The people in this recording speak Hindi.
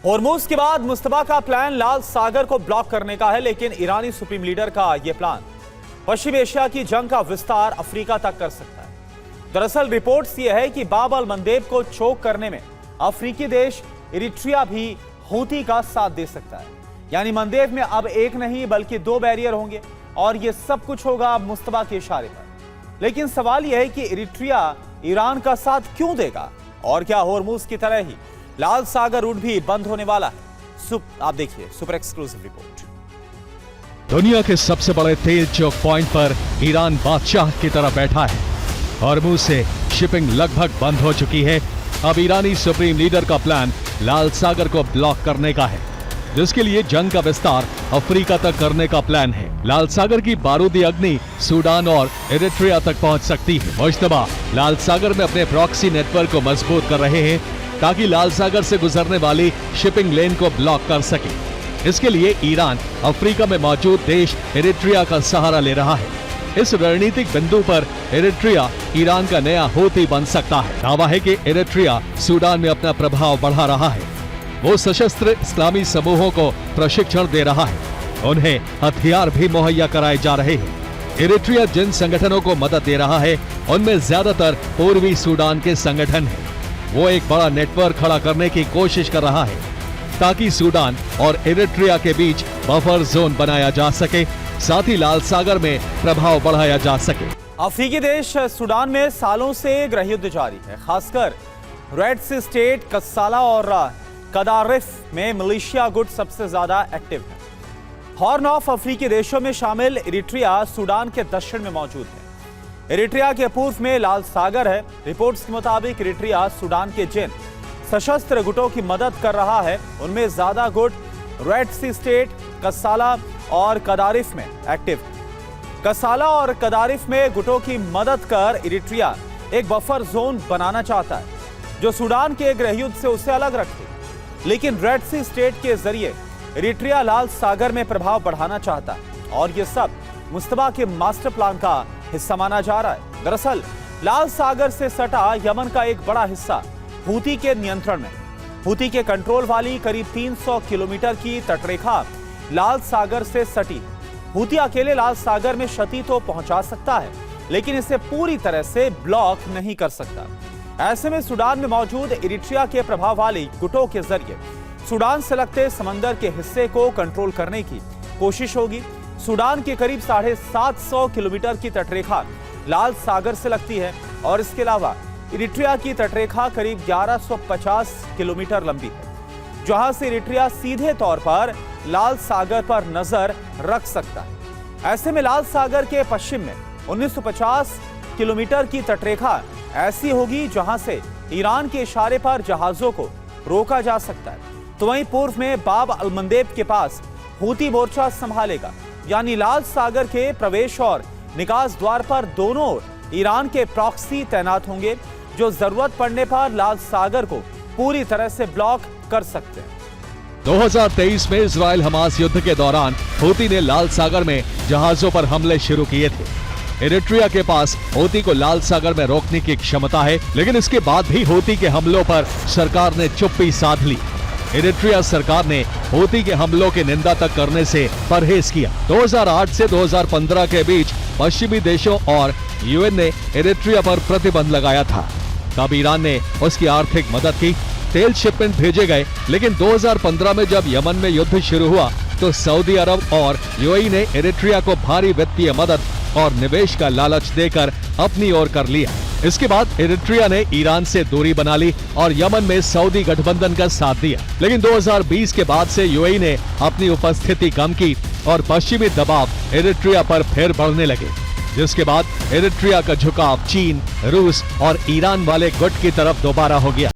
होर्मुज के बाद मुस्तफा का प्लान लाल सागर को ब्लॉक करने का है, लेकिन ईरानी सुप्रीम लीडर का यह प्लान पश्चिम एशिया की जंग का विस्तार अफ्रीका तक कर सकता है। दरअसल रिपोर्ट्स यह है कि बाब अल मंदेब को चोक करने में अफ्रीकी देश इरिट्रिया भी हूती का साथ दे सकता है। यानी मंदेब में अब एक नहीं बल्कि दो बैरियर होंगे और यह सब कुछ होगा मुस्तफा के इशारे पर। लेकिन सवाल यह है कि इरिट्रिया ईरान का साथ क्यों देगा और क्या होर्मुज की तरह ही लाल सागर रूट भी बंद होने वाला है। आप देखिए सुपर एक्सक्लूसिव रिपोर्ट। दुनिया के सबसे बड़े तेल चौक पॉइंट पर ईरान बादशाह की तरह बैठा है। होर्मुज से शिपिंग लगभग बंद हो चुकी है। अब ईरानी सुप्रीम लीडर का प्लान लाल सागर को ब्लॉक करने का है, जिसके लिए जंग का विस्तार अफ्रीका तक करने का प्लान है। लाल सागर की बारूदी अग्नि सूडान और इरिट्रिया तक पहुंच सकती है। मुश्तबा लाल सागर में अपने प्रॉक्सी नेटवर्क को मजबूत कर रहे हैं ताकि लाल सागर से गुजरने वाली शिपिंग लेन को ब्लॉक कर सके। इसके लिए ईरान अफ्रीका में मौजूद देश इरिट्रिया का सहारा ले रहा है। इस रणनीतिक बिंदु पर इरिट्रिया ईरान का नया हूती बन सकता है। दावा है कि इरिट्रिया सूडान में अपना प्रभाव बढ़ा रहा है। वो सशस्त्र इस्लामी समूहों को प्रशिक्षण दे रहा है, उन्हें हथियार भी मुहैया कराए जा रहे हैं। इरिट्रिया जिन संगठनों को मदद दे रहा है उनमें ज्यादातर पूर्वी सूडान के संगठन हैं। वो एक बड़ा नेटवर्क खड़ा करने की कोशिश कर रहा है ताकि सूडान और इरिट्रिया के बीच बफर जोन बनाया जा सके, साथ ही लाल सागर में प्रभाव बढ़ाया जा सके। अफ्रीकी देश सूडान में सालों से गृहयुद्ध जारी है। खासकर रेड सी स्टेट, कस्साला और कदारिफ में मिलिशिया गुट सबसे ज्यादा एक्टिव है। हॉर्न ऑफ अफ्रीकी देशों में शामिल इरिट्रिया सूडान के दक्षिण में मौजूद है। इरिट्रिया के पूर्व में लाल सागर है। रिपोर्ट्स के मुताबिक इरिट्रिया सूडान के जिन सशस्त्र गुटों की मदद कर रहा है उनमें ज्यादा गुट रेड सी स्टेट, कस्साला और कदारिफ में एक्टिव है। कस्साला और कदारिफ में गुटों की मदद कर इरिट्रिया एक बफर जोन बनाना चाहता है जो सूडान के गृहयुद्ध से उसे अलग रखे। लेकिन रेड सी स्टेट के जरिए इरिट्रिया लाल सागर में प्रभाव बढ़ाना चाहता है और यह सब मुस्तफा के मास्टर प्लान का हिस्सा माना जा रहा है। दरअसल लाल सागर से सटा यमन का एक बड़ा हिस्सा हूती के नियंत्रण में। हूती के कंट्रोल वाली करीब 300 किलोमीटर की तटरेखा लाल सागर से सटी। हूती अकेले लाल सागर में क्षति तो पहुंचा सकता है, लेकिन इसे पूरी तरह से ब्लॉक नहीं कर सकता। ऐसे में सूडान में मौजूद इरिट्रिया के प्रभाव वाली गुटों के जरिए सूडान से लगते समंदर के हिस्से को कंट्रोल करने की कोशिश होगी। सूडान के करीब 750 किलोमीटर की तटरेखा लाल सागर से लगती है और इसके अलावा इरिट्रिया की तटरेखा करीब 1150 किलोमीटर लंबी है, जहां से इरिट्रिया सीधे तौर पर लाल सागर पर नजर रख सकता है। ऐसे में लाल सागर के पश्चिम में 1950 किलोमीटर की तटरेखा ऐसी होगी जहां से ईरान के इशारे पर जहाजों को रोका जा सकता है। तो वहीं पूर्व में बाब अल मंदेब के पास हूती मोर्चा संभालेगा। यानी लाल सागर के प्रवेश और निकास द्वार पर दोनों ओर ईरान के प्रॉक्सी तैनात होंगे, जो जरूरत पड़ने पर लाल सागर को पूरी तरह से ब्लॉक कर सकते हैं। 2023 में इजराइल हमास युद्ध के दौरान हूती ने लाल सागर में जहाजों पर हमले शुरू किए थे। इरिट्रिया के पास हूती को लाल सागर में रोकने की क्षमता है, लेकिन इसके बाद भी हूती के हमलों पर सरकार ने चुप्पी साध ली। इरिट्रिया सरकार ने हूती के हमलों की निंदा तक करने से परहेज किया। 2008 से 2015 के बीच पश्चिमी देशों और यूएन ने इरिट्रिया पर प्रतिबंध लगाया था। तब ईरान ने उसकी आर्थिक मदद की, तेल शिपमेंट भेजे गए। लेकिन 2015 में जब यमन में युद्ध शुरू हुआ तो सऊदी अरब और यूएई ने इरिट्रिया को भारी वित्तीय मदद और निवेश का लालच देकर अपनी ओर कर लिया। इसके बाद इरिट्रिया ने ईरान से दूरी बना ली और यमन में सऊदी गठबंधन का साथ दिया। लेकिन 2020 के बाद से यूएई ने अपनी उपस्थिति कम की और पश्चिमी दबाव इरिट्रिया पर फिर बढ़ने लगे, जिसके बाद इरिट्रिया का झुकाव चीन, रूस और ईरान वाले गुट की तरफ दोबारा हो गया।